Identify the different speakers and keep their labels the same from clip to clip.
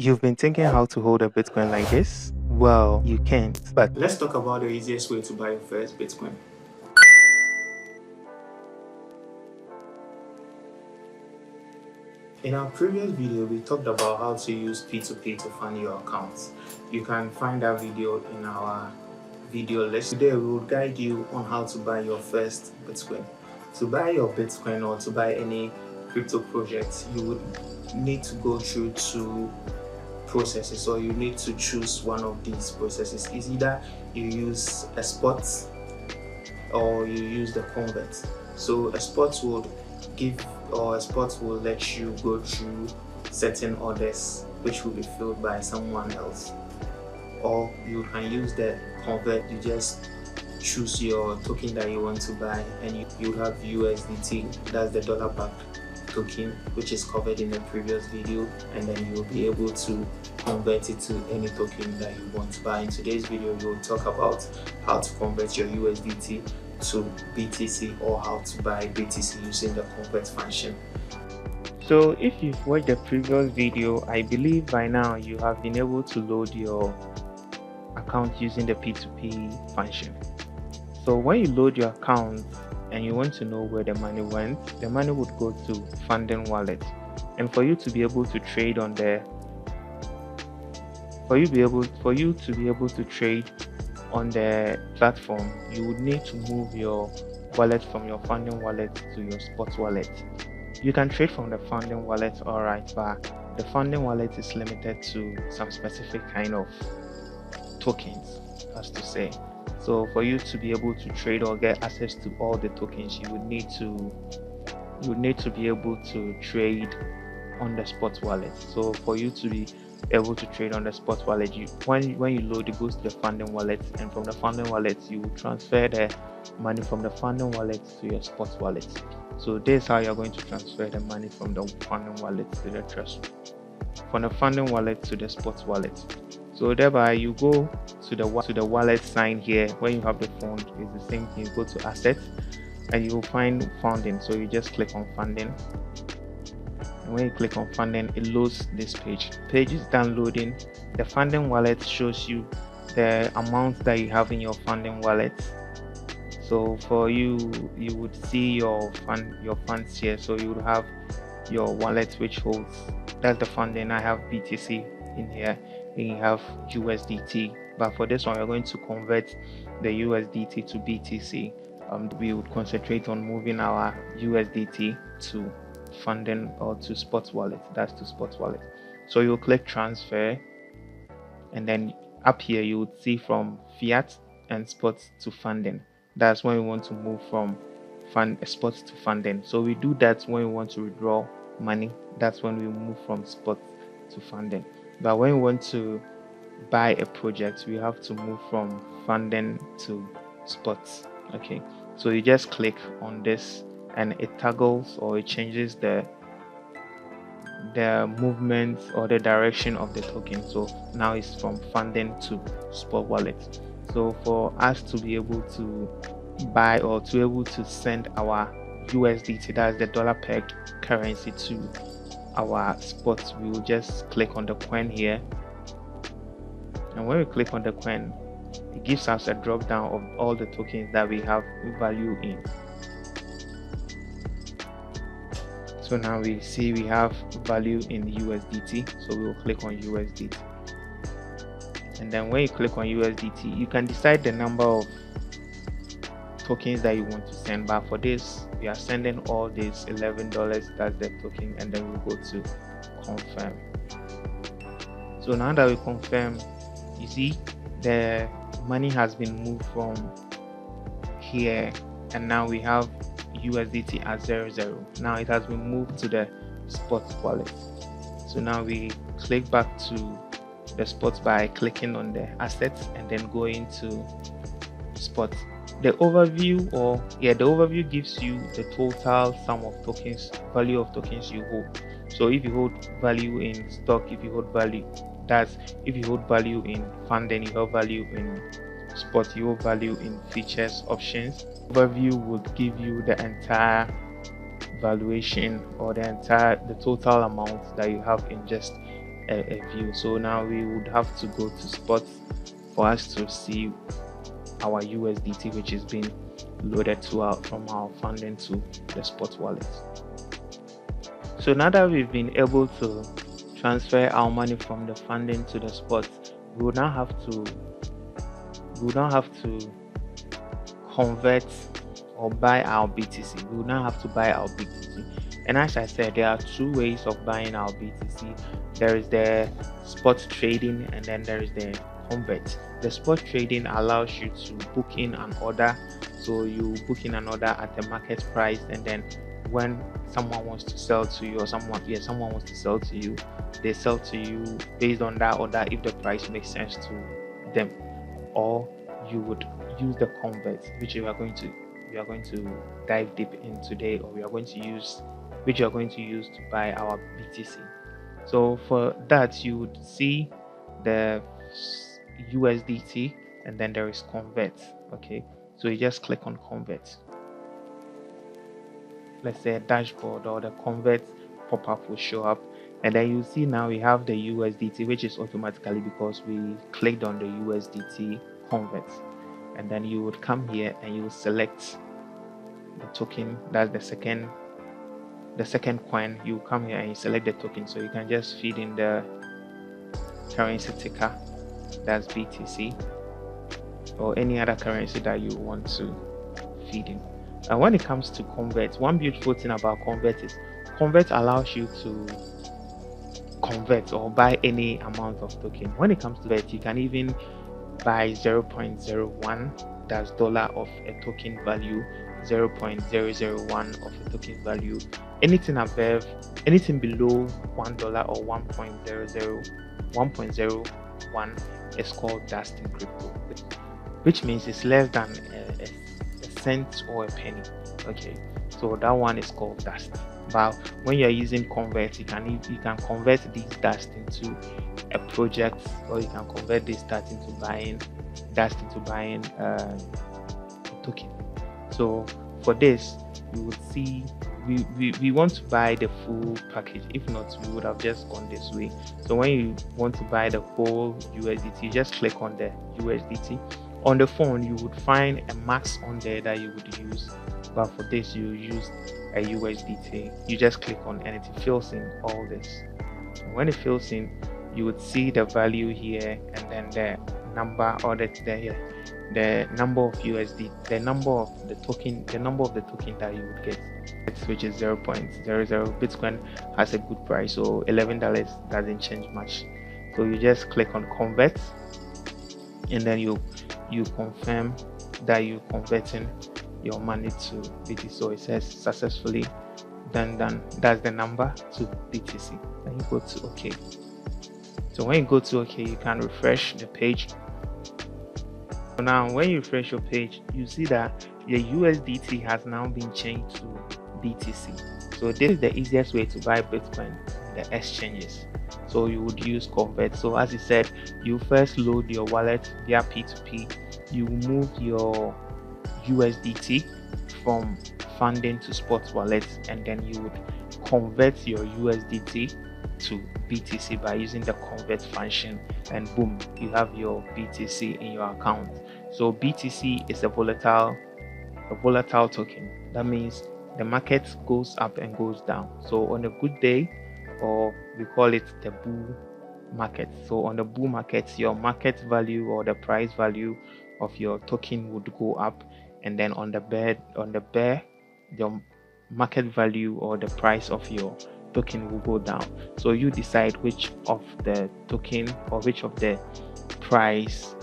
Speaker 1: You've been thinking how to hold a Bitcoin like this? Well, you can't, but
Speaker 2: Let's talk about the easiest way to buy your first Bitcoin. In our previous video, we talked about how to use P2P to fund your accounts. You can find that video in our video list. Today, we will guide you on how to buy your first Bitcoin. To buy your Bitcoin or to buy any crypto project, you would need to go through two processes, or you need to choose one of these processes. It's either you use a spot or you use the convert. So a spot would give, or a spot will let you go through certain orders which will be filled by someone else, or you can use the convert. You just choose your token that you want to buy, and you have USDT, that's the dollar backed token, which is covered in the previous video, and then you'll be able to convert it to any token that you want to buy. In today's video, we'll talk about how to convert your USDT to BTC, or how to buy BTC using the convert function.
Speaker 1: so if you've watched the previous video, I believe by now you have been able to load your account using the P2P function. So when you load your account and you want to know where the money went, the money would go to funding wallet. And for you to be able to trade on there, for you to be able to trade on the platform, you would need to move your wallet from your funding wallet to your spot wallet. You can trade from the funding wallet, alright, but the funding wallet is limited to some specific kind of tokens, as to say. So for you to be able to trade or get access to all the tokens, you would need to be able to trade on the spot wallet. So for you to be able to trade on the spot wallet, when you load, it goes to the funding wallet, and from the funding wallet you will transfer the money from the funding wallet to your spot wallet. So this is how you're going to transfer the money from the funding wallet to the trust, from the funding wallet to the spot wallet. So thereby you go to the wallet sign here. When you have the fund, it's the same thing. You go to assets and you will find funding. So you just click on funding. And when you click on funding, it loads this page. Page is downloading. The funding wallet shows you the amount that you have in your funding wallet. So for you would see your funds here. So you would have your wallet which holds, that's the funding. I have BTC in here, and you have USDT. But for this one, we're going to convert the USDT to BTC. We would concentrate on moving our USDT to funding, or to spot wallet. That's to spot wallet. So you'll click transfer, and then up here you would see from fiat and spot to funding. That's when we want to move from spot to funding. So we do that when we want to withdraw money. That's when we move from spot to funding. But when we want to buy a project, we have to move from funding to spot. Okay, so you just click on this and it toggles, or it changes the movement or the direction of the token. So now it's from funding to spot wallet. So for us to be able to buy, or to be able to send our USDT, that's the dollar pegged currency, to our spot, we will just click on the coin here. And when we click on the coin, it gives us a drop down of all the tokens that we have value in. So now we see we have value in USDT, so we will click on USDT. And then when you click on USDT, you can decide the number of tokens that you want to send. But for this, we are sending all these $11, that's the token, and then we'll go to confirm. So now that we confirm, you see the money has been moved from here, and now we have USDT at 00. Now it has been moved to the spot wallet. So now we click back to the spot by clicking on the assets and then going to spot. The overview, the overview gives you the total sum of tokens, value of tokens you hold. So if you hold value in stock, if you hold value in funding, you hold value in spot, you hold value in features, options. Overview would give you the entire valuation, or the total amount that you have in just a view. So now we would have to go to spots for us to see our USDT, which is being loaded from our funding to the spot wallet. So now that we've been able to transfer our money from the funding to the spot, we will now have to convert or buy our BTC. We will now have to buy our BTC. And as I said, there are two ways of buying our BTC. There is the spot trading, and then there is the convert. The spot trading allows you to book in an order. So you book in an order at the market price, and then when someone wants to sell to you, or someone wants to sell to you, they sell to you based on that order if the price makes sense to them. Or you would use the convert, which we are going to dive deep in today, or which you are going to use to buy our BTC. So for that, you would see the USDT, and then there is convert. Okay, so you just click on convert. Let's say a dashboard or the convert pop-up will show up, and then you see now we have the USDT, which is automatically because we clicked on the USDT convert. And then you would come here and you will select the token. That's the second coin. You come here and you select the token, so you can just feed in the currency ticker, that's BTC, or any other currency that you want to feed in. And when it comes to convert, one beautiful thing about convert is convert allows you to convert or buy any amount of token. When it comes to that, you can even buy 0.01, that's dollar of a token value, 0.001 of a token value. Anything below $1 or 1.01 is called dust in crypto, which means it's less than a cent or a penny. Okay, so that one is called dust. But when you're using convert, you can convert this dust into a project, or you can convert this dust into buying a token. So for this, you would see we want to buy the full package. If not, we would have just gone this way. So when you want to buy the whole USDT, you just click on the USDT. On the phone, you would find a max on there that you would use, but for this you use a USDT. You just click on and it fills in all this. When it fills in, you would see the value here, and then the number, or the number of USD, the number of the token that you would get, which is 0.00. Bitcoin has a good price, so $11 doesn't change much. So you just click on convert, and then you confirm that you're converting your money to BTC. So it says successfully done. That's the number to BTC. Then you go to OK. So when you go to OK, you can refresh the page. So now when you refresh your page, you see that the USDT has now been changed to BTC. So this is the easiest way to buy Bitcoin in the exchanges. So you would use convert. So as you said, you first load your wallet via P2P. You move your USDT from funding to spot wallet, and then you would convert your USDT to BTC by using the convert function, and boom, you have your BTC in your account. So BTC is a volatile token. That means the market goes up and goes down. So on a good day, or we call it the bull market. So on the bull market, your market value or the price value of your token would go up, and then on the bear, your market value or the price of your token will go down. So you decide which of the token or which of the price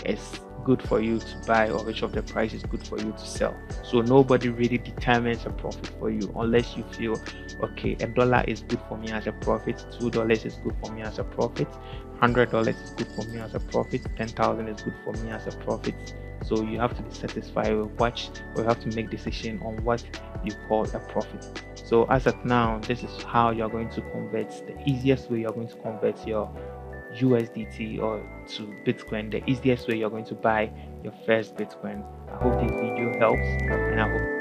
Speaker 1: is good for you to buy, or which of the price is good for you to sell. So nobody really determines a profit for you unless you feel, okay, $1 is good for me as a profit, $2 is good for me as a profit, $100 is good for me as a profit, 10,000 is good for me as a profit. So you have to be satisfied with what, or you have to make decision on what you call a profit. So as of now, this is how you're going to convert. The easiest way you're going to convert your USDT or to Bitcoin, the easiest way you're going to buy your first Bitcoin. I hope this video helps, and I hope